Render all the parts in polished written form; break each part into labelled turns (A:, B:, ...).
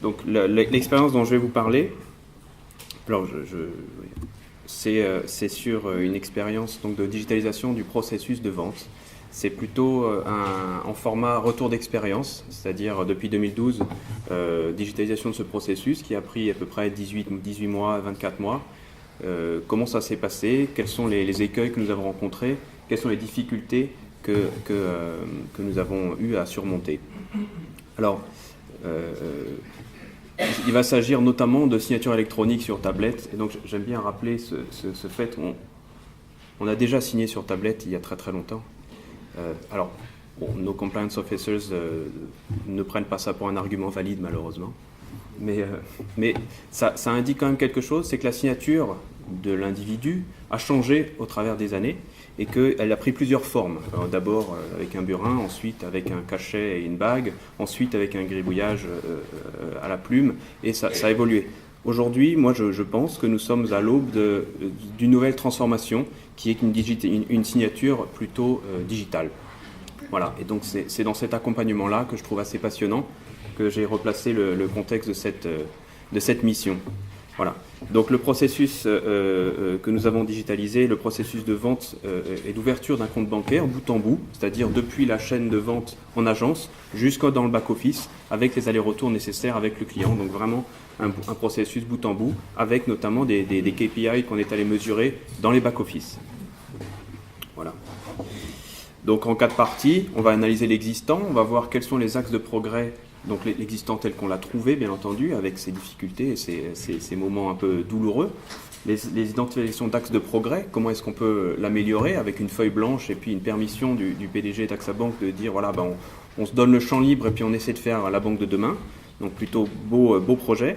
A: Donc l'expérience dont je vais vous parler, alors c'est sur une expérience donc, de digitalisation du processus de vente. C'est plutôt en format retour d'expérience, c'est-à-dire depuis 2012, digitalisation de ce processus qui a pris à peu près 18 mois, 24 mois. Comment ça s'est passé, quels sont les écueils que nous avons rencontrés, quelles sont les difficultés que nous avons eu à surmonter. Alors, il va s'agir notamment de signature électronique sur tablette, et donc j'aime bien rappeler ce fait. On a déjà signé sur tablette il y a très très longtemps. Alors, nos compliance officers ne prennent pas ça pour un argument valide malheureusement, mais ça indique quand même quelque chose, c'est que la signature de l'individu a changé au travers des années et qu'elle a pris plusieurs formes. D'abord avec un burin, ensuite avec un cachet et une bague, ensuite avec un gribouillage à la plume, et ça a évolué. Aujourd'hui, moi je pense que nous sommes à l'aube d'une nouvelle transformation qui est une signature plutôt digitale. Voilà, et donc c'est dans cet accompagnement-là que je trouve assez passionnant que j'ai replacé le contexte de cette mission. Voilà. Donc le processus que nous avons digitalisé, le processus de vente et d'ouverture d'un compte bancaire bout en bout, c'est-à-dire depuis la chaîne de vente en agence jusqu'à dans le back-office, avec les allers-retours nécessaires avec le client. Donc vraiment un processus bout en bout, avec notamment des KPI qu'on est allé mesurer dans les back-office. Voilà. Donc en 4 parties, on va analyser l'existant, on va voir quels sont les axes de progrès, donc l'existant tel qu'on l'a trouvé, bien entendu, avec ses difficultés et ses moments un peu douloureux. Les identifications d'axes de progrès, comment est-ce qu'on peut l'améliorer avec une feuille blanche et puis une permission du PDG d'AXA Bank de dire voilà, ben on se donne le champ libre et puis on essaie de faire la banque de demain. Donc plutôt beau projet.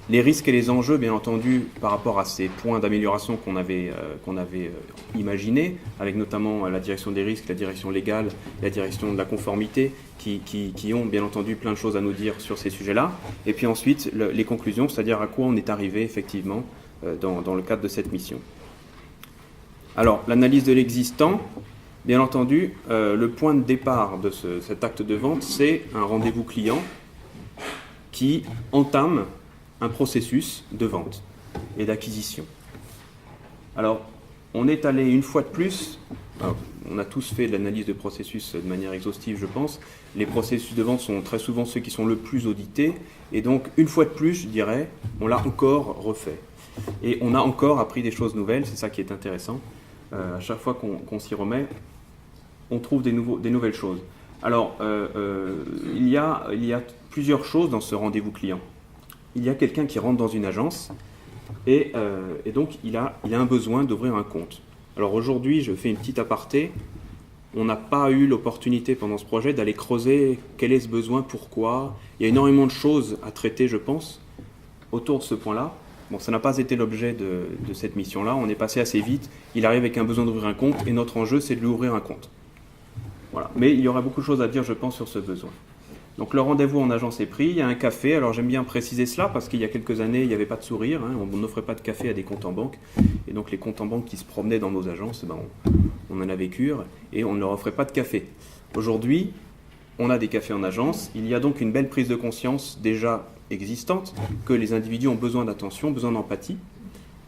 A: Les risques et les enjeux, bien entendu, par rapport à ces points d'amélioration qu'on avait imaginés, avec notamment la direction des risques, la direction légale, la direction de la conformité, qui ont bien entendu plein de choses à nous dire sur ces sujets-là. Et puis ensuite, les conclusions, c'est-à-dire à quoi on est arrivé effectivement dans le cadre de cette mission. Alors, l'analyse de l'existant, bien entendu, le point de départ de cet acte de vente, c'est un rendez-vous client qui entame un processus de vente et d'acquisition. Alors, on est allé une fois de plus, on a tous fait de l'analyse de processus de manière exhaustive, je pense. Les processus de vente sont très souvent ceux qui sont le plus audités, et donc, une fois de plus, je dirais, on l'a encore refait. Et on a encore appris des choses nouvelles, c'est ça qui est intéressant. À chaque fois qu'on s'y remet, on trouve des nouvelles choses. Alors, il y a plusieurs choses dans ce rendez-vous client. Il y a quelqu'un qui rentre dans une agence et donc il a un besoin d'ouvrir un compte. Alors aujourd'hui, je fais une petite aparté. On n'a pas eu l'opportunité pendant ce projet d'aller creuser quel est ce besoin, pourquoi. Il y a énormément de choses à traiter, je pense, autour de ce point-là. Bon, ça n'a pas été l'objet de cette mission-là. On est passé assez vite. Il arrive avec un besoin d'ouvrir un compte et notre enjeu, c'est de lui ouvrir un compte. Voilà. Mais il y aura beaucoup de choses à dire, je pense, sur ce besoin. Donc le rendez-vous en agence est pris, il y a un café. Alors j'aime bien préciser cela parce qu'il y a quelques années, il n'y avait pas de sourire, on n'offrait pas de café à des comptes en banque. Et donc les comptes en banque qui se promenaient dans nos agences, on en a vécu et on ne leur offrait pas de café. Aujourd'hui, on a des cafés en agence. Il y a donc une belle prise de conscience déjà existante que les individus ont besoin d'attention, besoin d'empathie.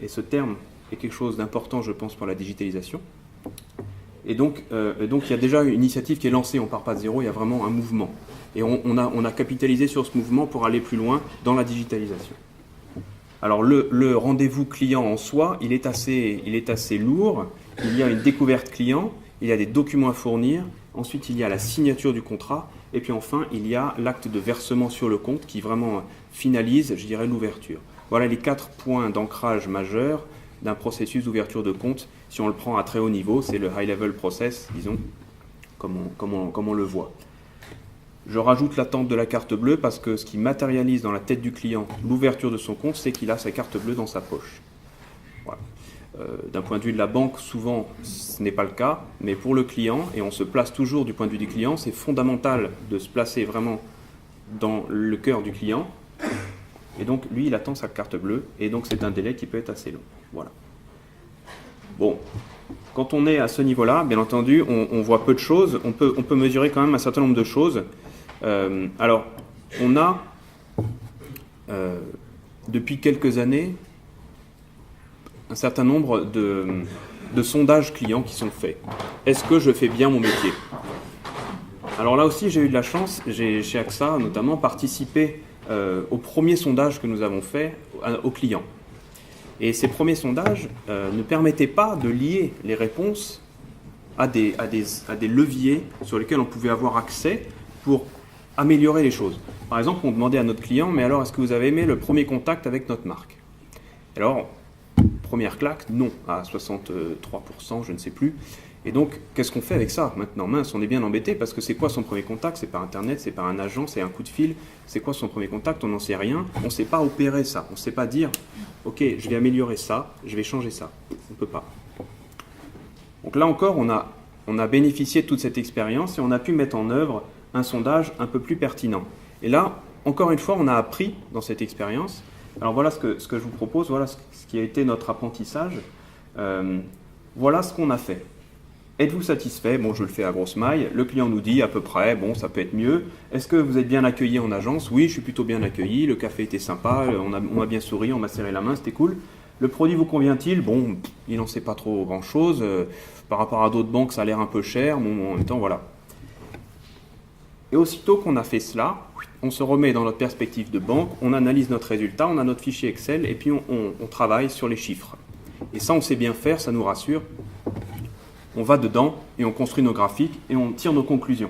A: Et ce terme est quelque chose d'important, je pense, pour la digitalisation. Et donc il y a déjà une initiative qui est lancée, on ne part pas de zéro, il y a vraiment un mouvement. Et on a capitalisé sur ce mouvement pour aller plus loin dans la digitalisation. Alors le rendez-vous client en soi, il est assez lourd. Il y a une découverte client, il y a des documents à fournir, ensuite il y a la signature du contrat, et puis enfin il y a l'acte de versement sur le compte qui vraiment finalise, je dirais, l'ouverture. Voilà les 4 points d'ancrage majeurs d'un processus d'ouverture de compte. Si on le prend à très haut niveau, c'est le high-level process, disons, comme on le voit. Je rajoute l'attente de la carte bleue parce que ce qui matérialise dans la tête du client l'ouverture de son compte, c'est qu'il a sa carte bleue dans sa poche. Voilà. D'un point de vue de la banque, souvent, ce n'est pas le cas, mais pour le client, et on se place toujours du point de vue du client, c'est fondamental de se placer vraiment dans le cœur du client. Et donc, lui, il attend sa carte bleue, et donc c'est un délai qui peut être assez long. Voilà. Bon, quand on est à ce niveau-là, bien entendu, on voit peu de choses. On peut mesurer quand même un certain nombre de choses. Alors, on a depuis quelques années, un certain nombre de sondages clients qui sont faits. Est-ce que je fais bien mon métier? Alors là aussi, j'ai eu de la chance, j'ai chez AXA notamment participé au premier sondage que nous avons fait aux clients. Et ces premiers sondages ne permettaient pas de lier les réponses à des leviers sur lesquels on pouvait avoir accès pour améliorer les choses. Par exemple, on demandait à notre client, mais alors est-ce que vous avez aimé le premier contact avec notre marque? Alors, première claque, non, à 63%, je ne sais plus. Et donc, qu'est-ce qu'on fait avec ça maintenant? Mince, on est bien embêté parce que c'est quoi son premier contact? C'est par Internet, c'est par un agent, c'est un coup de fil. C'est quoi son premier contact? On n'en sait rien. On ne sait pas opérer ça. On ne sait pas dire, ok, je vais améliorer ça, je vais changer ça. On ne peut pas. Donc là encore, on a bénéficié de toute cette expérience et on a pu mettre en œuvre un sondage un peu plus pertinent. Et là, encore une fois, on a appris dans cette expérience. Alors voilà ce que je vous propose, voilà ce qui a été notre apprentissage. Voilà ce qu'on a fait. Êtes-vous satisfait? Bon, je le fais à grosse maille. Le client nous dit à peu près, bon, ça peut être mieux. Est-ce que vous êtes bien accueilli en agence? Oui, je suis plutôt bien accueilli. Le café était sympa, on m'a bien souri, on m'a serré la main, c'était cool. Le produit vous convient-il? Bon, il n'en sait pas trop grand-chose. Par rapport à d'autres banques, ça a l'air un peu cher. Bon, en même temps, voilà. Et aussitôt qu'on a fait cela, on se remet dans notre perspective de banque, on analyse notre résultat, on a notre fichier Excel et puis on travaille sur les chiffres. Et ça, on sait bien faire, ça nous rassure. On va dedans et on construit nos graphiques et on tire nos conclusions.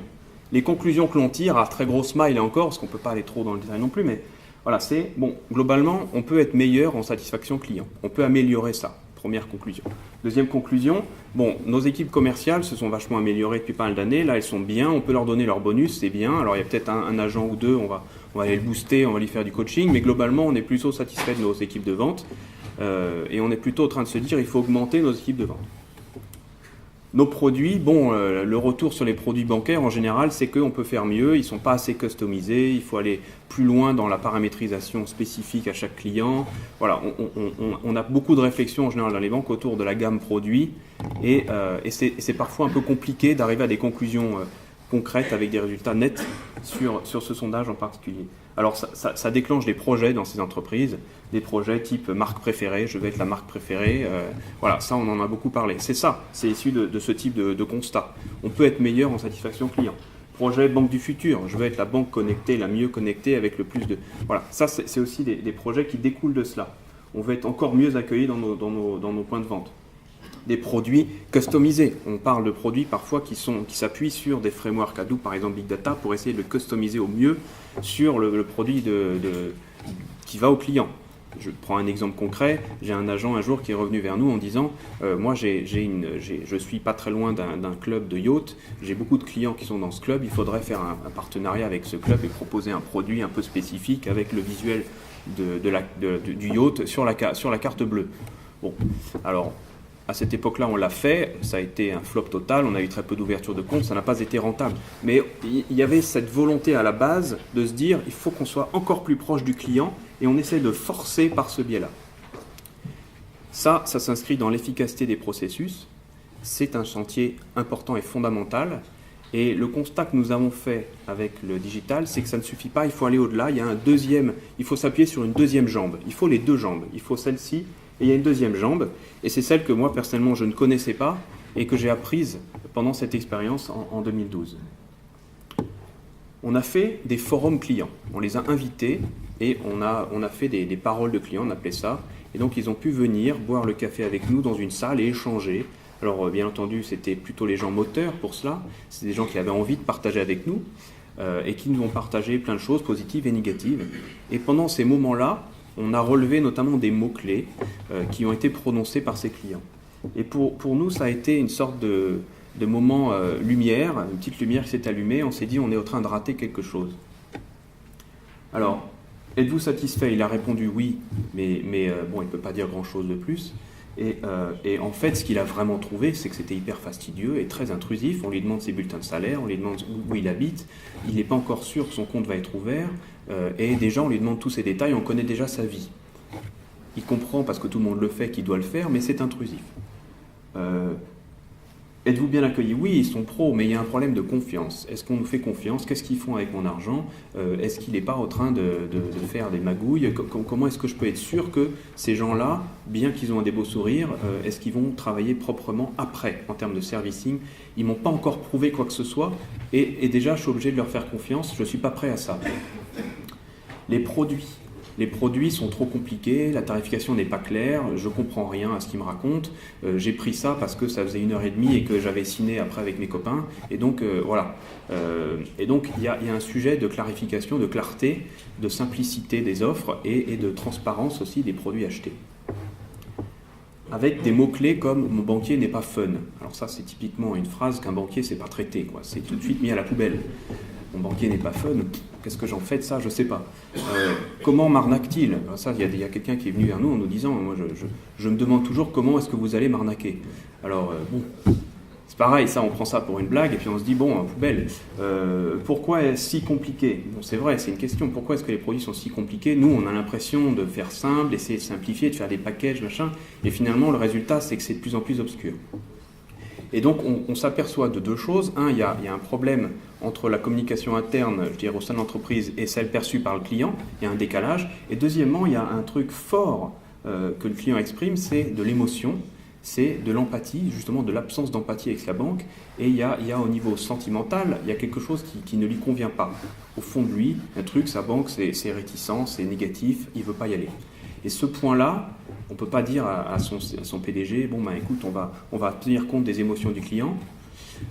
A: Les conclusions que l'on tire, à très grosse maille là encore, parce qu'on ne peut pas aller trop dans le détail non plus, mais voilà, c'est, bon, globalement, on peut être meilleur en satisfaction client. On peut améliorer ça. Première conclusion. Deuxième conclusion, bon, nos équipes commerciales se sont vachement améliorées depuis pas mal d'années. Là, elles sont bien. On peut leur donner leur bonus, c'est bien. Alors, il y a peut-être un agent ou deux, on va aller le booster, on va lui faire du coaching. Mais globalement, on est plutôt satisfait de nos équipes de vente. Et on est plutôt en train de se dire, il faut augmenter nos équipes de vente. Nos produits, bon, le retour sur les produits bancaires en général, c'est qu'on peut faire mieux, ils ne sont pas assez customisés, il faut aller plus loin dans la paramétrisation spécifique à chaque client. Voilà, on a beaucoup de réflexions en général dans les banques autour de la gamme produits et c'est parfois un peu compliqué d'arriver à des conclusions concrètes avec des résultats nets sur ce sondage en particulier. Alors ça déclenche des projets dans ces entreprises, des projets type marque préférée, je vais être la marque préférée, voilà, ça on en a beaucoup parlé. C'est ça, c'est issu de ce type de constat. On peut être meilleur en satisfaction client. Projet banque du futur, je veux être la banque connectée, la mieux connectée avec le plus de... Voilà, ça c'est aussi des projets qui découlent de cela. On veut être encore mieux accueillis dans nos points de vente. Des produits customisés. On parle de produits parfois qui s'appuient sur des frameworks Hadoop, par exemple Big Data, pour essayer de le customiser au mieux sur le produit qui va au client. Je prends un exemple concret. J'ai un agent un jour qui est revenu vers nous en disant moi je suis pas très loin d'un club de yacht, j'ai beaucoup de clients qui sont dans ce club, il faudrait faire un partenariat avec ce club et proposer un produit un peu spécifique avec le visuel du yacht sur la carte bleue. Bon, alors à cette époque-là, on l'a fait, ça a été un flop total, on a eu très peu d'ouverture de compte, ça n'a pas été rentable. Mais il y avait cette volonté à la base de se dire, il faut qu'on soit encore plus proche du client et on essaie de forcer par ce biais-là. Ça s'inscrit dans l'efficacité des processus, c'est un chantier important et fondamental. Et le constat que nous avons fait avec le digital, c'est que ça ne suffit pas, il faut aller au-delà, il faut s'appuyer sur une deuxième jambe, il faut les deux jambes, il faut celle-ci, et il y a une deuxième jambe, et c'est celle que moi personnellement je ne connaissais pas et que j'ai apprise pendant cette expérience en 2012. On a fait des forums clients, on les a invités et on a fait des paroles de clients, on appelait ça, et donc ils ont pu venir boire le café avec nous dans une salle et échanger. Alors bien entendu c'était plutôt les gens moteurs pour cela, c'est des gens qui avaient envie de partager avec nous et qui nous ont partagé plein de choses positives et négatives. Et pendant ces moments-là, on a relevé notamment des mots-clés qui ont été prononcés par ces clients. Et pour nous, ça a été une sorte de moment lumière, une petite lumière qui s'est allumée. On s'est dit, on est en train de rater quelque chose. Alors, êtes-vous satisfait? Il a répondu oui, mais bon, il ne peut pas dire grand-chose de plus. Et en fait, ce qu'il a vraiment trouvé, c'est que c'était hyper fastidieux et très intrusif. On lui demande ses bulletins de salaire, on lui demande où il habite. Il n'est pas encore sûr que son compte va être ouvert. Et déjà, on lui demande tous ces détails, on connaît déjà sa vie. Il comprend, parce que tout le monde le fait, qu'il doit le faire, mais c'est intrusif. Êtes-vous bien accueillis? Oui, ils sont pros, mais il y a un problème de confiance. Est-ce qu'on nous fait confiance? Qu'est-ce qu'ils font avec mon argent? Est-ce qu'il n'est pas en train de faire des magouilles? Comment est-ce que je peux être sûr que ces gens-là, bien qu'ils ont un des beaux sourires, est-ce qu'ils vont travailler proprement après, en termes de servicing? Ils m'ont pas encore prouvé quoi que ce soit, et déjà, je suis obligé de leur faire confiance. Je ne suis pas prêt à ça. Les produits. Les produits sont trop compliqués, la tarification n'est pas claire, je ne comprends rien à ce qu'ils me racontent. J'ai pris ça parce que ça faisait 1h30 et que j'avais signé après avec mes copains. Et donc, voilà. Et donc, il y a un sujet de clarification, de clarté, de simplicité des offres et de transparence aussi des produits achetés. Avec des mots-clés comme « mon banquier n'est pas fun ». Alors ça, c'est typiquement une phrase qu'un banquier ne sait pas traiter, quoi. C'est tout de suite mis à la poubelle. Mon banquier n'est pas fun, qu'est-ce que j'en fais de ça? Je ne sais pas. Comment m'arnaque-t-il? Ça, il y a quelqu'un qui est venu vers nous en nous disant, moi je me demande toujours comment est-ce que vous allez m'arnaquer. Alors, bon, c'est pareil, ça, on prend ça pour une blague et puis on se dit, bon, poubelle, pourquoi est-ce si compliqué? Bon, c'est vrai, c'est une question, pourquoi est-ce que les produits sont si compliqués? Nous, on a l'impression de faire simple, d'essayer de simplifier, de faire des packages, machin, et finalement, le résultat, c'est que c'est de plus en plus obscur. Et donc, on s'aperçoit de deux choses. Un, il y a un problème entre la communication interne, je dirais, au sein de l'entreprise et celle perçue par le client. Il y a un décalage. Et deuxièmement, il y a un truc fort que le client exprime, c'est de l'émotion, c'est de l'empathie, justement de l'absence d'empathie avec la banque. Et il y a au niveau sentimental, il y a quelque chose qui ne lui convient pas. Au fond de lui, un truc, sa banque, c'est réticent, c'est négatif, il ne veut pas y aller. Et ce point-là, on ne peut pas dire à son PDG, bon ben écoute, on va tenir compte des émotions du client,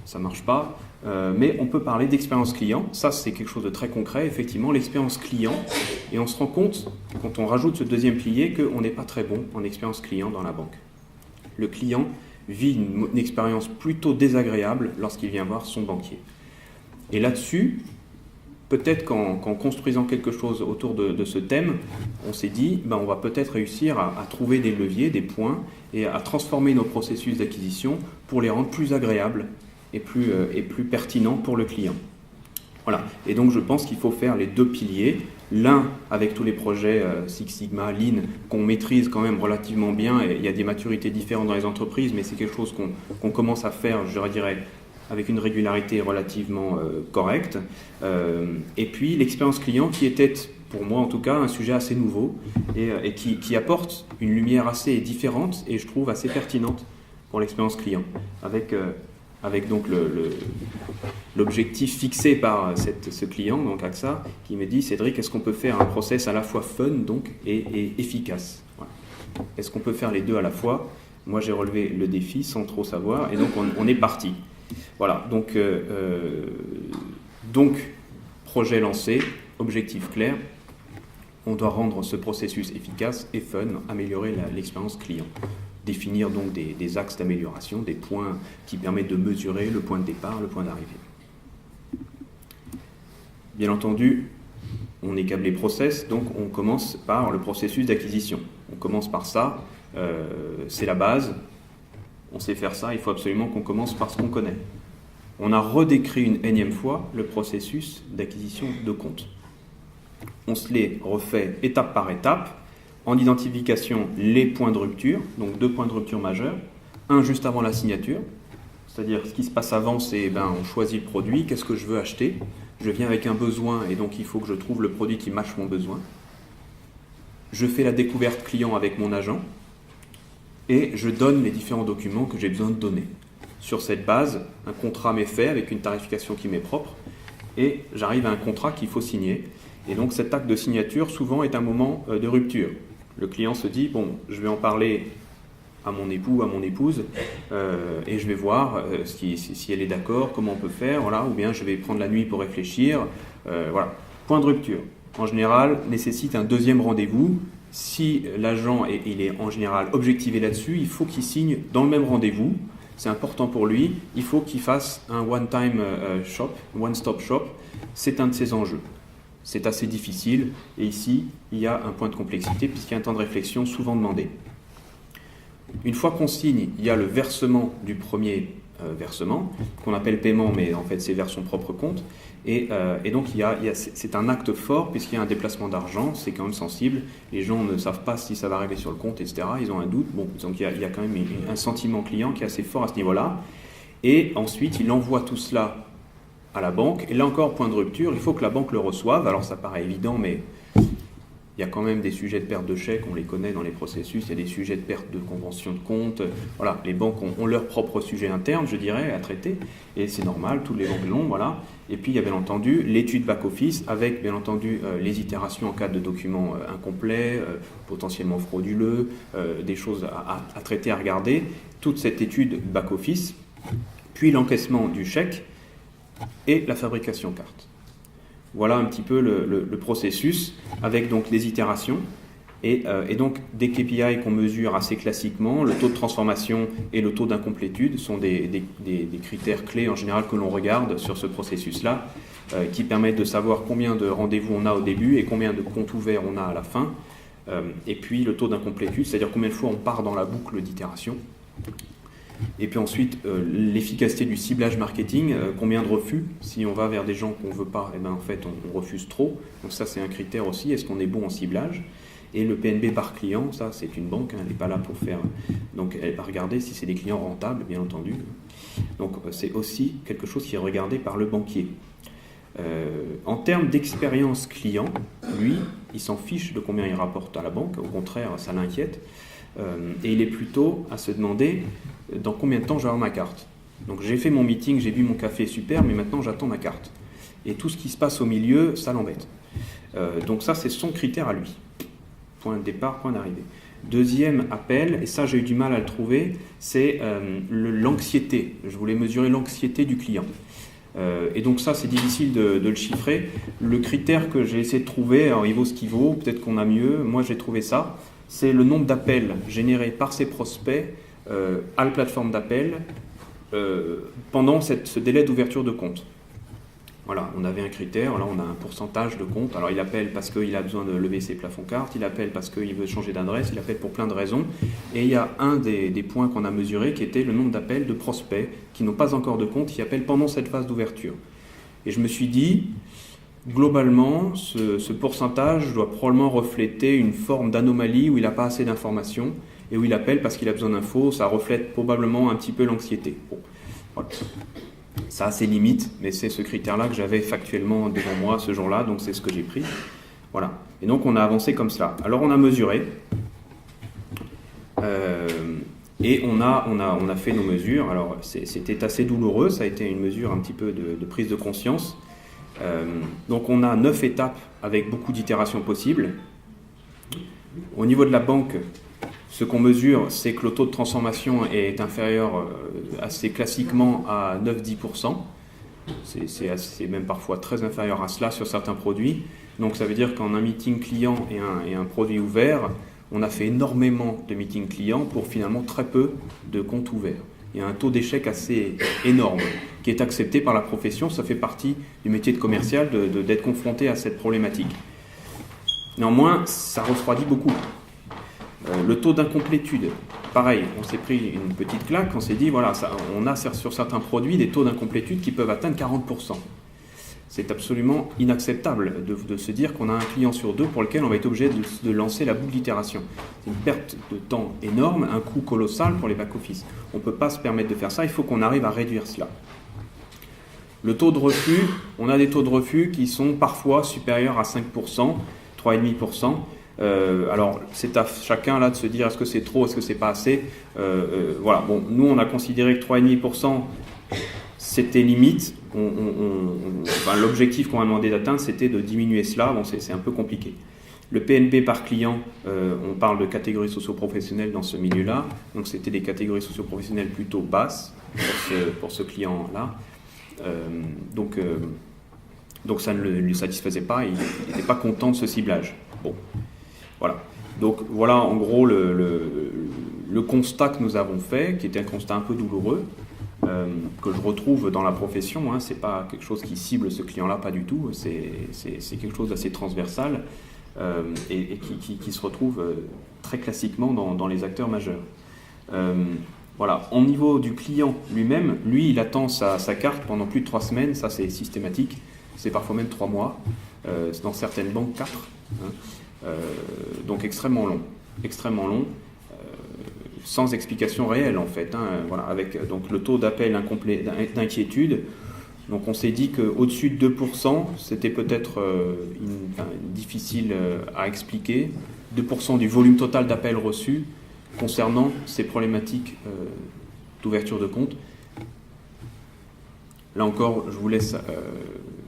A: ça ne marche pas, mais on peut parler d'expérience client, ça c'est quelque chose de très concret, effectivement, l'expérience client, et on se rend compte, quand on rajoute ce deuxième pilier, qu'on n'est pas très bon en expérience client dans la banque. Le client vit une expérience plutôt désagréable lorsqu'il vient voir son banquier. Et là-dessus, peut-être qu'en construisant quelque chose autour de ce thème, on s'est dit, on va peut-être réussir à trouver des leviers, des points, et à transformer nos processus d'acquisition pour les rendre plus agréables et plus pertinents pour le client. Voilà. Et donc je pense qu'il faut faire les deux piliers, l'un avec tous les projets Six Sigma, Lean, qu'on maîtrise quand même relativement bien, et il y a des maturités différentes dans les entreprises, mais c'est quelque chose qu'on commence à faire, je dirais, avec une régularité relativement correcte. Et puis l'expérience client qui était, pour moi en tout cas, un sujet assez nouveau et qui apporte une lumière assez différente et je trouve assez pertinente pour l'expérience client. Avec donc l'objectif fixé par ce client, donc AXA, qui me dit, Cédric, est-ce qu'on peut faire un process à la fois fun donc, et efficace? Voilà. Est-ce qu'on peut faire les deux à la fois? Moi j'ai relevé le défi sans trop savoir et donc on est parti. Voilà, donc projet lancé, objectif clair, on doit rendre ce processus efficace et fun, améliorer l'expérience client. Définir donc des axes d'amélioration, des points qui permettent de mesurer le point de départ, le point d'arrivée. Bien entendu, on est câblé process, donc on commence par le processus d'acquisition. On commence par ça, c'est la base. On sait faire ça, il faut absolument qu'on commence par ce qu'on connaît. On a redécrit une énième fois le processus d'acquisition de compte. On se les refait étape par étape, en identification les points de rupture, donc 2 points de rupture majeurs, un juste avant la signature, c'est-à-dire ce qui se passe avant, c'est on choisit le produit, qu'est-ce que je veux acheter, je viens avec un besoin et donc il faut que je trouve le produit qui matche mon besoin. Je fais la découverte client avec mon agent, et je donne les différents documents que j'ai besoin de donner. Sur cette base, un contrat m'est fait avec une tarification qui m'est propre et j'arrive à un contrat qu'il faut signer. Et donc cet acte de signature, souvent, est un moment de rupture. Le client se dit, bon, je vais en parler à mon époux, à mon épouse, et je vais voir si elle est d'accord, comment on peut faire, voilà, ou bien je vais prendre la nuit pour réfléchir. Voilà. Point de rupture. En général, nécessite un deuxième rendez-vous. Si l'agent il est en général objectivé là-dessus, il faut qu'il signe dans le même rendez-vous. C'est important pour lui. Il faut qu'il fasse un one-time shop, one-stop shop. C'est un de ses enjeux. C'est assez difficile. Et ici, il y a un point de complexité puisqu'il y a un temps de réflexion souvent demandé. Une fois qu'on signe, il y a le versement du premier versement, qu'on appelle paiement, mais en fait c'est vers son propre compte. Et donc c'est un acte fort puisqu'il y a un déplacement d'argent, c'est quand même sensible. Les gens ne savent pas si ça va arriver sur le compte, etc. Ils ont un doute. Bon, donc il y a quand même un sentiment client qui est assez fort à ce niveau-là. et ensuite il envoie tout cela à la banque, et là encore, point de rupture, il faut que la banque le reçoive. Alors ça paraît évident, mais il y a quand même des sujets de perte de chèque, on les connaît dans les processus, il y a des sujets de perte de convention de compte. Voilà, les banques ont leur propre sujet interne, je dirais, à traiter, et c'est normal, toutes les banques l'ont, voilà. Et puis il y a bien entendu l'étude back-office, avec bien entendu les itérations en cas de documents incomplets, potentiellement frauduleux, des choses à traiter, à regarder, toute cette étude back-office, puis l'encaissement du chèque et la fabrication carte. Voilà un petit peu le processus, avec donc des itérations et donc des KPI qu'on mesure assez classiquement. Le taux de transformation et le taux d'incomplétude sont des critères clés en général que l'on regarde sur ce processus-là, qui permettent de savoir combien de rendez-vous on a au début et combien de comptes ouverts on a à la fin. Et puis le taux d'incomplétude, c'est-à-dire combien de fois on part dans la boucle d'itération. Et puis ensuite, l'efficacité du ciblage marketing, combien de refus. Si on va vers des gens qu'on ne veut pas, eh ben, en fait, on refuse trop. Donc ça, c'est un critère aussi. Est-ce qu'on est bon en ciblage? Et le PNB par client, ça, c'est une banque. Elle n'est pas là pour faire... Donc, elle va regarder si c'est des clients rentables, bien entendu. Donc, c'est aussi quelque chose qui est regardé par le banquier. En termes d'expérience client, lui, il s'en fiche de combien il rapporte à la banque. Au contraire, ça l'inquiète. Et il est plutôt à se demander dans combien de temps je vais avoir ma carte. Donc j'ai fait mon meeting, j'ai bu mon café, super, mais maintenant j'attends ma carte. Et tout ce qui se passe au milieu, ça l'embête. Donc ça, c'est son critère à lui. Point de départ, point d'arrivée. Deuxième appel, et ça j'ai eu du mal à le trouver, c'est l'anxiété. Je voulais mesurer l'anxiété du client. Et donc ça, c'est difficile de le chiffrer. Le critère que j'ai essayé de trouver, alors il vaut ce qu'il vaut, peut-être qu'on a mieux, moi j'ai trouvé ça, c'est le nombre d'appels générés par ses prospects à la plateforme d'appel pendant ce délai d'ouverture de compte. Voilà, on avait un critère, là on a un pourcentage de compte. Alors il appelle parce qu'il a besoin de lever ses plafonds cartes, il appelle parce qu'il veut changer d'adresse, il appelle pour plein de raisons. Et il y a un des points qu'on a mesuré qui était le nombre d'appels de prospects qui n'ont pas encore de compte, qui appellent pendant cette phase d'ouverture. Et je me suis dit, globalement, ce pourcentage doit probablement refléter une forme d'anomalie où il n'a pas assez d'informations et où il appelle parce qu'il a besoin d'infos. Ça reflète probablement un petit peu l'anxiété. Bon, voilà. Ça a ses limites, mais c'est ce critère-là que j'avais factuellement devant moi ce jour-là, donc c'est ce que j'ai pris. Voilà. Et donc on a avancé comme cela. Alors on a mesuré, et on a fait nos mesures. Alors c'était assez douloureux, ça a été une mesure un petit peu de prise de conscience. Donc on a 9 étapes avec beaucoup d'itérations possibles. Au niveau de la banque, ce qu'on mesure, c'est que le taux de transformation est inférieur assez classiquement à 9-10%. C'est même parfois très inférieur à cela sur certains produits. Donc ça veut dire qu'en un meeting client et un produit ouvert, on a fait énormément de meetings clients pour finalement très peu de comptes ouverts. Il y a un taux d'échec assez énorme qui est accepté par la profession. Ça fait partie du métier de commercial d'être confronté à cette problématique. Néanmoins, ça refroidit beaucoup. Le taux d'incomplétude, pareil, on s'est pris une petite claque, on s'est dit, voilà, on a sur certains produits des taux d'incomplétude qui peuvent atteindre 40%. C'est absolument inacceptable de se dire qu'on a un client sur deux pour lequel on va être obligé de lancer la boucle d'itération. C'est une perte de temps énorme, un coût colossal pour les back-office. On ne peut pas se permettre de faire ça, il faut qu'on arrive à réduire cela. Le taux de refus, on a des taux de refus qui sont parfois supérieurs à 5%, 3,5%. Alors, c'est à chacun là de se dire est-ce que c'est trop, est-ce que c'est pas assez. Voilà. Bon, nous on a considéré que 3,5% c'était limite. Enfin, l'objectif qu'on a demandé d'atteindre, c'était de diminuer cela. Bon, c'est un peu compliqué. Le PNB par client, on parle de catégories socio-professionnelles dans ce milieu-là. Donc, c'était des catégories socio-professionnelles plutôt basses pour ce client-là. Donc, ça ne lui satisfaisait pas. Il n'était pas content de ce ciblage. Bon. Voilà. Donc voilà en gros le constat que nous avons fait, qui était un constat un peu douloureux, que je retrouve dans la profession. Hein. C'est pas quelque chose qui cible ce client-là, pas du tout. C'est quelque chose d'assez transversal et qui se retrouve très classiquement dans les acteurs majeurs. Voilà. Au niveau du client lui-même, lui, il attend sa carte pendant plus de 3 semaines. Ça, c'est systématique. C'est parfois même 3 mois. Dans certaines banques, 4. Hein. Donc extrêmement long. sans explication réelle en fait, hein, voilà, avec donc le taux d'appel incomplet d'inquiétude. Donc on s'est dit qu'au-dessus de 2%, c'était peut-être difficile à expliquer. 2% du volume total d'appels reçus concernant ces problématiques d'ouverture de compte. Là encore, je vous laisse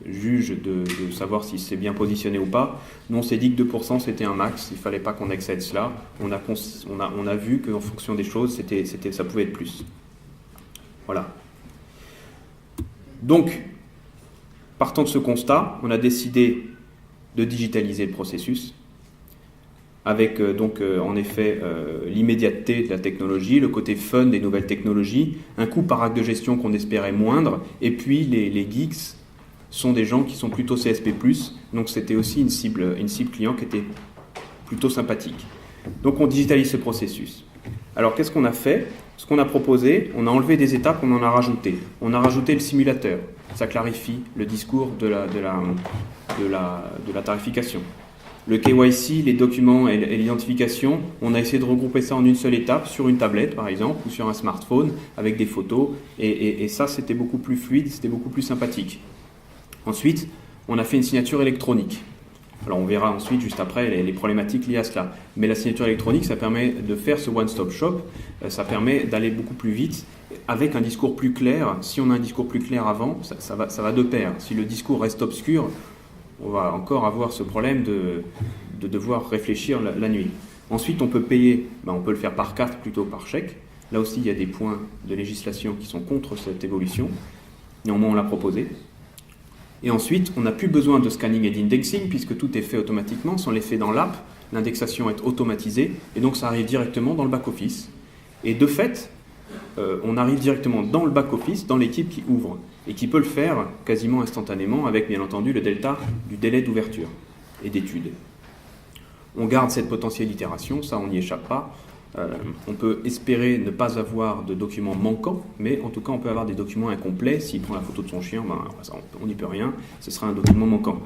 A: juge de savoir si c'est bien positionné ou pas. Nous, on s'est dit que 2% c'était un max, il ne fallait pas qu'on excède cela. On a vu qu'en fonction des choses, ça pouvait être plus. Voilà. Donc, partant de ce constat, on a décidé de digitaliser le processus avec en effet l'immédiateté de la technologie, le côté fun des nouvelles technologies, un coût par acte de gestion qu'on espérait moindre, et puis les geeks sont des gens qui sont plutôt CSP+, donc c'était aussi une cible client qui était plutôt sympathique. Donc on digitalise ce processus. Alors qu'est-ce qu'on a fait ? Ce qu'on a proposé, on a enlevé des étapes, on en a rajouté. On a rajouté le simulateur, ça clarifie le discours de la tarification. Le KYC, les documents et l'identification, on a essayé de regrouper ça en une seule étape sur une tablette par exemple ou sur un smartphone avec des photos et ça c'était beaucoup plus fluide, c'était beaucoup plus sympathique. Ensuite, on a fait une signature électronique. Alors on verra ensuite, juste après, les problématiques liées à cela. Mais la signature électronique, ça permet de faire ce one-stop shop, ça permet d'aller beaucoup plus vite avec un discours plus clair. Si on a un discours plus clair avant, ça va de pair. Si le discours reste obscur, on va encore avoir ce problème de devoir réfléchir la nuit. Ensuite, on peut payer, on peut le faire par carte plutôt que par chèque. Là aussi, il y a des points de législation qui sont contre cette évolution. Néanmoins, on l'a proposé. Et ensuite, on n'a plus besoin de scanning et d'indexing puisque tout est fait automatiquement. Si on les fait dans l'app, l'indexation est automatisée et donc ça arrive directement dans le back-office. Et de fait, on arrive directement dans le back-office, dans l'équipe qui ouvre et qui peut le faire quasiment instantanément avec bien entendu le delta du délai d'ouverture et d'étude. On garde cette potentielle itération, ça on n'y échappe pas. On peut espérer ne pas avoir de documents manquants, mais en tout cas on peut avoir des documents incomplets. S'il prend la photo de son chien, on n'y peut rien, ce sera un document manquant.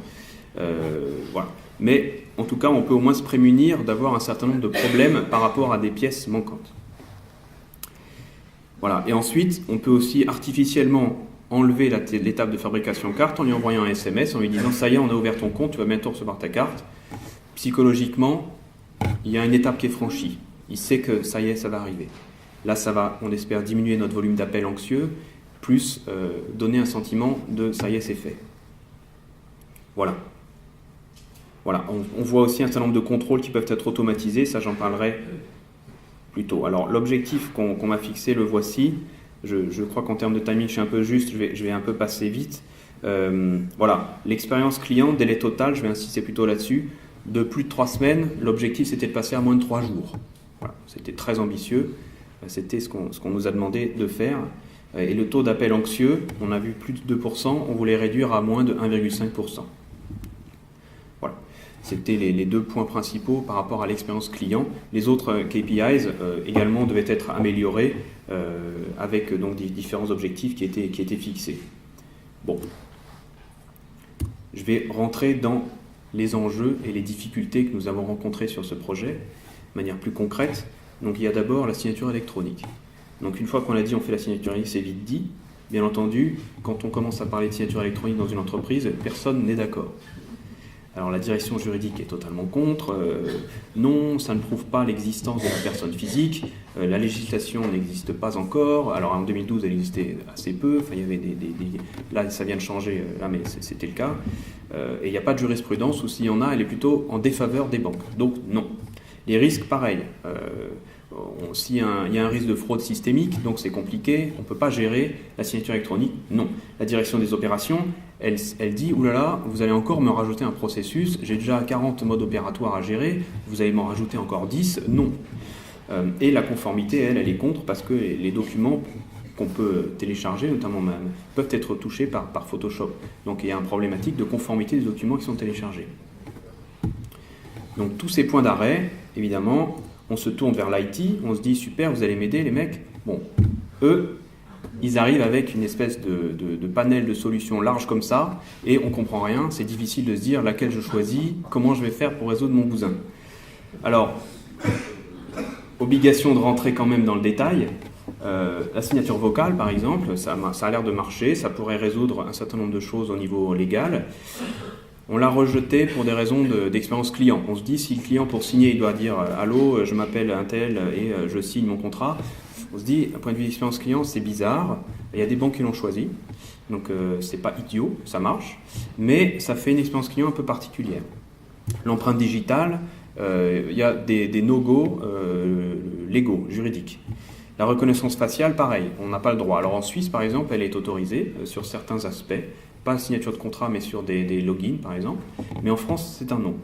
A: Voilà. Mais en tout cas on peut au moins se prémunir d'avoir un certain nombre de problèmes par rapport à des pièces manquantes. Voilà. Et ensuite on peut aussi artificiellement enlever l'étape de fabrication carte en lui envoyant un SMS en lui disant ça y est on a ouvert ton compte, tu vas bientôt recevoir ta carte. Psychologiquement il y a une étape qui est franchie. Il sait que ça y est, ça va arriver. Là, ça va, on espère, diminuer notre volume d'appels anxieux, plus donner un sentiment de ça y est, c'est fait. Voilà. Voilà. On voit aussi un certain nombre de contrôles qui peuvent être automatisés, ça j'en parlerai plus tôt. Alors, l'objectif qu'on m'a fixé, le voici. Je crois qu'en termes de timing, je suis un peu juste, je vais un peu passer vite. Voilà. L'expérience client, délai total, je vais insister plutôt là-dessus. De plus de 3 semaines, l'objectif c'était de passer à moins de 3 jours. Voilà, c'était très ambitieux, c'était ce qu'on nous a demandé de faire. Et le taux d'appel anxieux, on a vu plus de 2%, on voulait réduire à moins de 1,5%. Voilà, c'était les 2 points principaux par rapport à l'expérience client. Les autres KPIs également devaient être améliorés avec donc des différents objectifs qui étaient fixés. Bon, je vais rentrer dans les enjeux et les difficultés que nous avons rencontrées sur ce projet de manière plus concrète. Donc il y a d'abord la signature électronique. Donc une fois qu'on a dit on fait la signature électronique, c'est vite dit. Bien entendu, quand on commence à parler de signature électronique dans une entreprise, personne n'est d'accord. Alors la direction juridique est totalement contre. Non, ça ne prouve pas l'existence de la personne physique. La législation n'existe pas encore. Alors en 2012, elle existait assez peu. Enfin, il y avait là, ça vient de changer. Là, mais c'était le cas. Et il n'y a pas de jurisprudence, ou s'il y en a, elle est plutôt en défaveur des banques. Donc non. Les risques, pareil. S'il y a un risque de fraude systémique, donc c'est compliqué, on ne peut pas gérer la signature électronique. Non. La direction des opérations, elle dit, oulala, vous allez encore me rajouter un processus, j'ai déjà 40 modes opératoires à gérer, vous allez m'en rajouter encore 10, non. Et la conformité, elle est contre, parce que les documents qu'on peut télécharger, notamment même, peuvent être touchés par Photoshop. Donc il y a une problématique de conformité des documents qui sont téléchargés. Donc tous ces points d'arrêt, évidemment, on se tourne vers l'IT, on se dit super, vous allez m'aider les mecs. Bon, eux, ils arrivent avec une espèce de panel de solutions large comme ça, et on comprend rien, c'est difficile de se dire laquelle je choisis, comment je vais faire pour résoudre mon bousin. Alors, obligation de rentrer quand même dans le détail. La signature vocale, par exemple, ça a l'air de marcher, ça pourrait résoudre un certain nombre de choses au niveau légal. On l'a rejeté pour des raisons d'expérience client. On se dit, si le client, pour signer, il doit dire « Allô, je m'appelle un tel et je signe mon contrat », on se dit, d'un point de vue d'expérience client, c'est bizarre. Il y a des banques qui l'ont choisi, donc c'est pas idiot, ça marche, mais ça fait une expérience client un peu particulière. L'empreinte digitale, il y a des no-go légaux, juridiques. La reconnaissance faciale, pareil, on n'a pas le droit. Alors en Suisse, par exemple, elle est autorisée sur certains aspects, pas la signature de contrat, mais sur des logins, par exemple. Mais en France, c'est un non.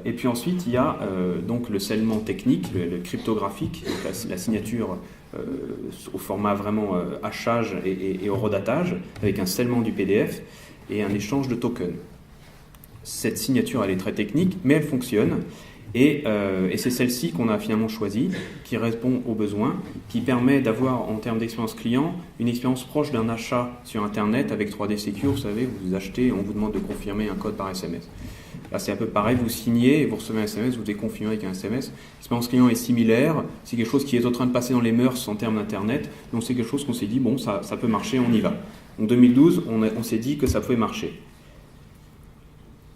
A: Et puis ensuite, il y a donc le scellement technique, le cryptographique, donc la signature au format vraiment hachage et au redatage, avec un scellement du PDF et un échange de tokens. Cette signature, elle est très technique, mais elle fonctionne. Et c'est celle-ci qu'on a finalement choisie, qui répond aux besoins, qui permet d'avoir, en termes d'expérience client, une expérience proche d'un achat sur Internet avec 3D Secure. Vous savez, vous achetez, on vous demande de confirmer un code par SMS. Là, c'est un peu pareil, vous signez et vous recevez un SMS, vous devez confirmer avec un SMS. L'expérience client est similaire, c'est quelque chose qui est en train de passer dans les mœurs en termes d'Internet, donc c'est quelque chose qu'on s'est dit, bon, ça peut marcher, on y va. En 2012, on s'est dit que ça pouvait marcher.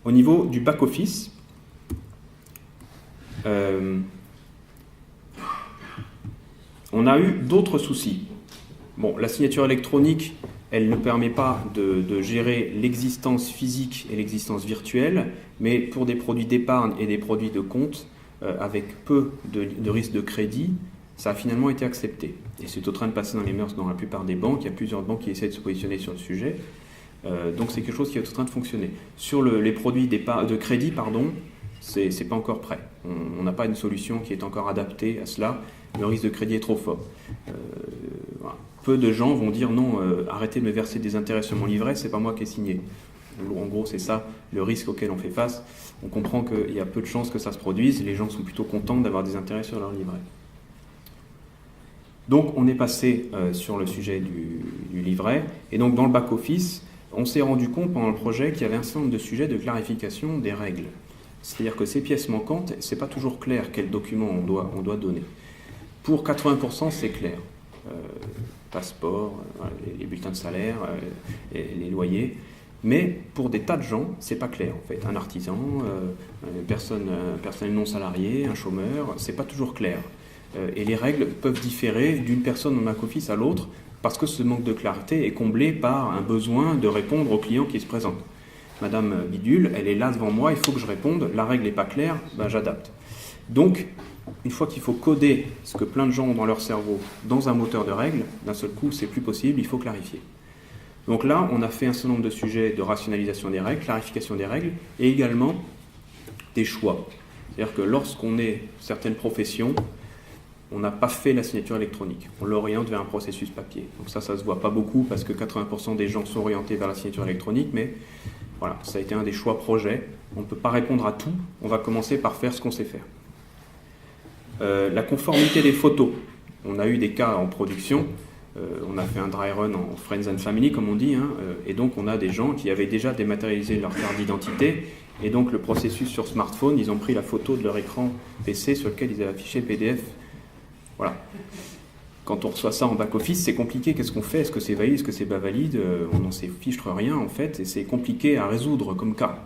A: Au niveau du back-office, on a eu d'autres soucis. Bon, la signature électronique, elle ne permet pas de gérer l'existence physique et l'existence virtuelle, mais pour des produits d'épargne et des produits de compte, avec peu de risque de crédit, ça a finalement été accepté. Et c'est en train de passer dans les mœurs dans la plupart des banques. Il y a plusieurs banques qui essaient de se positionner sur le sujet. Donc c'est quelque chose qui est en train de fonctionner. Sur les produits de crédit, c'est pas encore prêt. On n'a pas une solution qui est encore adaptée à cela. Le risque de crédit est trop fort. Voilà. Peu de gens vont dire non, arrêtez de me verser des intérêts sur mon livret, c'est pas moi qui ai signé. En gros, c'est ça le risque auquel on fait face. On comprend qu'il y a peu de chances que ça se produise. Les gens sont plutôt contents d'avoir des intérêts sur leur livret. Donc, on est passé sur le sujet du livret. Et donc, dans le back-office, on s'est rendu compte pendant le projet qu'il y avait un certain nombre de sujets de clarification des règles. C'est-à-dire que ces pièces manquantes, c'est pas toujours clair quel document on doit donner. Pour 80%, c'est clair. Passeport, les bulletins de salaire, les loyers. Mais pour des tas de gens, c'est pas clair en fait. Un artisan, un personnel non salarié, un chômeur, c'est pas toujours clair. Et les règles peuvent différer d'une personne en back-office à l'autre parce que ce manque de clarté est comblé par un besoin de répondre au client qui se présente. Madame Bidule, elle est là devant moi, il faut que je réponde, la règle n'est pas claire, ben j'adapte. Donc, une fois qu'il faut coder ce que plein de gens ont dans leur cerveau dans un moteur de règles, d'un seul coup, c'est plus possible, il faut clarifier. Donc là, on a fait un certain nombre de sujets de rationalisation des règles, clarification des règles, et également des choix. C'est-à-dire que lorsqu'on est certaines professions, on n'a pas fait la signature électronique. On l'oriente vers un processus papier. Donc ça se voit pas beaucoup parce que 80% des gens sont orientés vers la signature électronique, mais voilà, ça a été un des choix projets. On ne peut pas répondre à tout. On va commencer par faire ce qu'on sait faire. La conformité des photos. On a eu des cas en production. On a fait un dry run en Friends and Family, comme on dit. Et donc, on a des gens qui avaient déjà dématérialisé leur carte d'identité. Et donc, le processus sur smartphone, ils ont pris la photo de leur écran PC sur lequel ils avaient affiché PDF. Voilà. Quand on reçoit ça en back-office, c'est compliqué. Qu'est-ce qu'on fait? Est-ce que c'est valide? Est-ce que c'est pas valide? On n'en sait fiche rien, en fait. Et c'est compliqué à résoudre comme cas.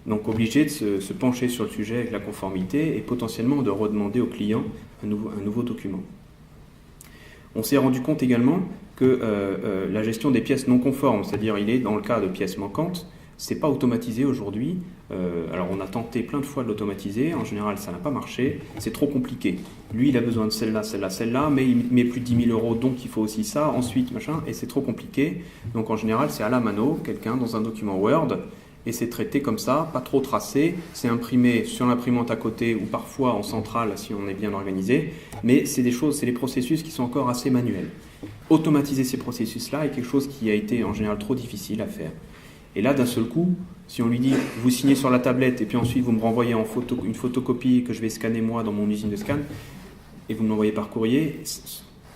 A: Donc, obligé de se pencher sur le sujet avec la conformité et potentiellement de redemander au client un nouveau document. On s'est rendu compte également que la gestion des pièces non conformes, c'est-à-dire il est dans le cas de pièces manquantes, c'est pas automatisé aujourd'hui. Alors on a tenté plein de fois de l'automatiser, en général ça n'a pas marché, c'est trop compliqué. Lui il a besoin de celle-là, mais il met plus de 10 000 €, donc il faut aussi ça, ensuite machin, et c'est trop compliqué. Donc en général c'est à la mano, quelqu'un dans un document Word, et c'est traité comme ça, pas trop tracé, c'est imprimé sur l'imprimante à côté ou parfois en centrale si on est bien organisé, mais c'est des processus qui sont encore assez manuels. Automatiser ces processus-là est quelque chose qui a été en général trop difficile à faire. Et là, d'un seul coup, si on lui dit « vous signez sur la tablette et puis ensuite vous me renvoyez une photocopie que je vais scanner moi dans mon usine de scan et vous me l'envoyez par courrier »,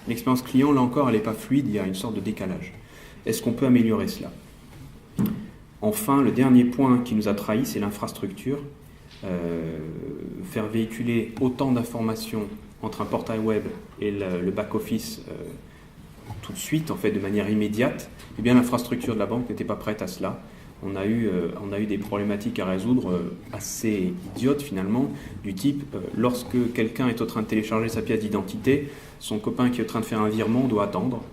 A: l'expérience client, là encore, elle n'est pas fluide, il y a une sorte de décalage. Est-ce qu'on peut améliorer cela ? Enfin, le dernier point qui nous a trahis, c'est l'infrastructure. Faire véhiculer autant d'informations entre un portail web et le back-office tout de suite, en fait, de manière immédiate, eh bien l'infrastructure de la banque n'était pas prête à cela. On a eu des problématiques à résoudre assez idiotes finalement, du type lorsque quelqu'un est en train de télécharger sa pièce d'identité, son copain qui est en train de faire un virement doit attendre.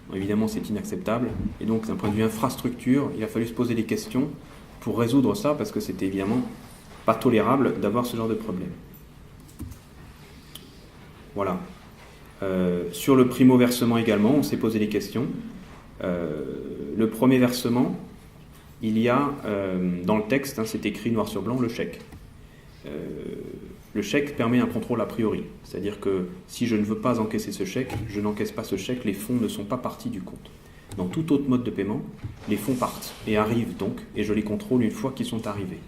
A: Bon, évidemment, c'est inacceptable. Et donc, d'un point de vue infrastructure, il a fallu se poser des questions pour résoudre ça, parce que c'était évidemment pas tolérable d'avoir ce genre de problème. Voilà. Sur le primo-versement également, on s'est posé des questions. Le premier versement, il y a dans le texte, c'est écrit noir sur blanc, le chèque. Le chèque permet un contrôle a priori. C'est-à-dire que si je ne veux pas encaisser ce chèque, je n'encaisse pas ce chèque, les fonds ne sont pas partis du compte. Dans tout autre mode de paiement, les fonds partent et arrivent donc, et je les contrôle une fois qu'ils sont arrivés.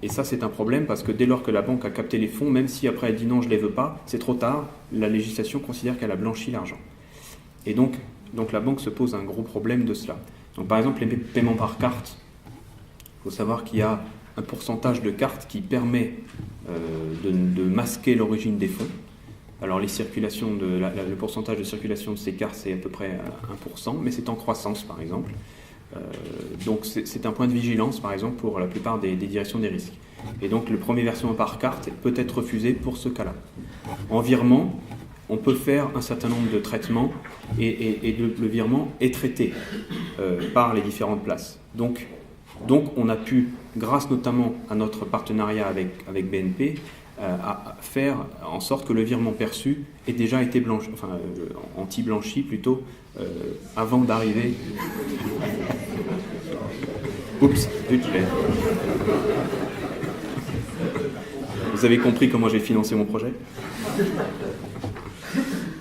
A: Et ça, c'est un problème parce que dès lors que la banque a capté les fonds, même si après elle dit non, je ne les veux pas, c'est trop tard, la législation considère qu'elle a blanchi l'argent. Et donc la banque se pose un gros problème de cela. Donc par exemple, les paiements par carte, il faut savoir qu'il y a un pourcentage de cartes qui permet de masquer l'origine des fonds. Alors le pourcentage de circulation de ces cartes, c'est à peu près 1%, mais c'est en croissance par exemple. Donc c'est un point de vigilance par exemple pour la plupart des directions des risques. Et donc le premier versement par carte peut être refusé pour ce cas-là. En virement, on peut faire un certain nombre de traitements et le virement est traité par les différentes places. Donc on a pu, grâce notamment à notre partenariat avec BNP, à faire en sorte que le virement perçu ait déjà été blanchi, enfin anti-blanchi plutôt, avant d'arriver. Oups, zut, Vous avez compris comment j'ai financé mon projet ?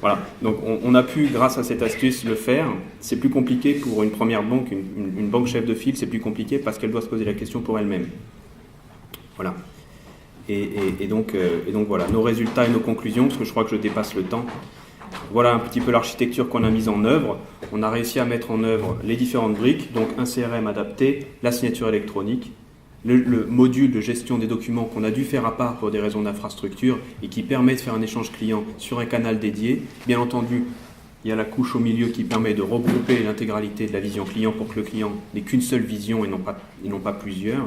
A: Voilà, donc on a pu, grâce à cette astuce, le faire. C'est plus compliqué pour une première banque, une banque chef de file, c'est plus compliqué parce qu'elle doit se poser la question pour elle-même. Voilà. Et donc voilà, nos résultats et nos conclusions, parce que je crois que je dépasse le temps. Voilà un petit peu l'architecture qu'on a mise en œuvre. On a réussi à mettre en œuvre les différentes briques, donc un CRM adapté, la signature électronique, le module de gestion des documents qu'on a dû faire à part pour des raisons d'infrastructure et qui permet de faire un échange client sur un canal dédié. Bien entendu, il y a la couche au milieu qui permet de regrouper l'intégralité de la vision client pour que le client n'ait qu'une seule vision et non pas plusieurs.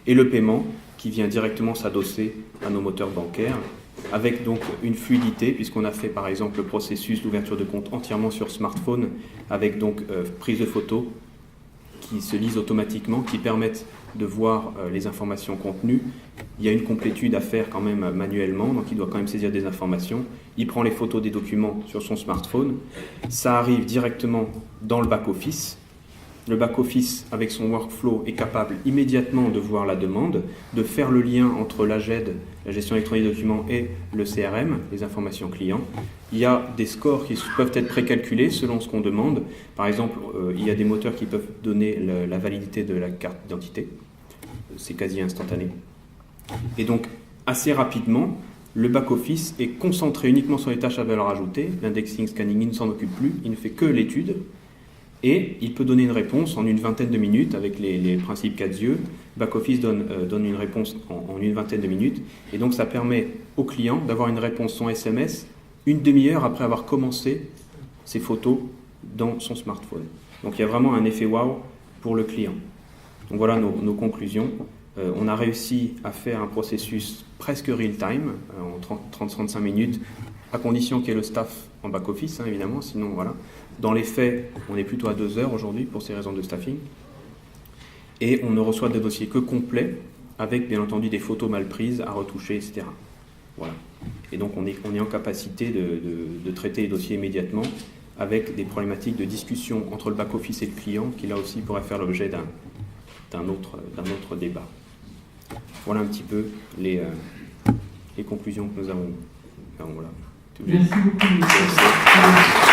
A: Et le paiement qui vient directement s'adosser à nos moteurs bancaires, avec donc une fluidité, puisqu'on a fait par exemple le processus d'ouverture de compte entièrement sur smartphone, avec donc prise de photos qui se lisent automatiquement, qui permettent de voir les informations contenues. Il y a une complétude à faire quand même manuellement, donc il doit quand même saisir des informations. Il prend les photos des documents sur son smartphone. Ça arrive directement dans le back-office. Le back-office, avec son workflow, est capable immédiatement de voir la demande, de faire le lien entre l'AGED, la gestion électronique des documents, et le CRM, les informations clients. Il y a des scores qui peuvent être précalculés selon ce qu'on demande. Par exemple, il y a des moteurs qui peuvent donner la validité de la carte d'identité. C'est quasi instantané. Et donc, assez rapidement, le back-office est concentré uniquement sur les tâches à valeur ajoutée. L'indexing, scanning, il ne s'en occupe plus. Il ne fait que l'étude. Et il peut donner une réponse en une vingtaine de minutes avec les principes 4 yeux. Back-office donne une réponse en une vingtaine de minutes. Et donc ça permet au client d'avoir une réponse son SMS une demi-heure après avoir commencé ses photos dans son smartphone. Donc il y a vraiment un effet wow pour le client. Donc voilà nos conclusions. On a réussi à faire un processus presque real-time, en 30-35 minutes, à condition qu'il y ait le staff en back-office, évidemment, sinon voilà. Dans les faits, on est plutôt à 2 heures aujourd'hui pour ces raisons de staffing. Et on ne reçoit des dossiers que complets, avec bien entendu des photos mal prises à retoucher, etc. Voilà. Et donc on est en capacité de traiter les dossiers immédiatement, avec des problématiques de discussion entre le back-office et le client, qui là aussi pourraient faire l'objet d'un autre débat. Voilà un petit peu les conclusions que nous avons. Enfin, voilà.
B: Merci beaucoup.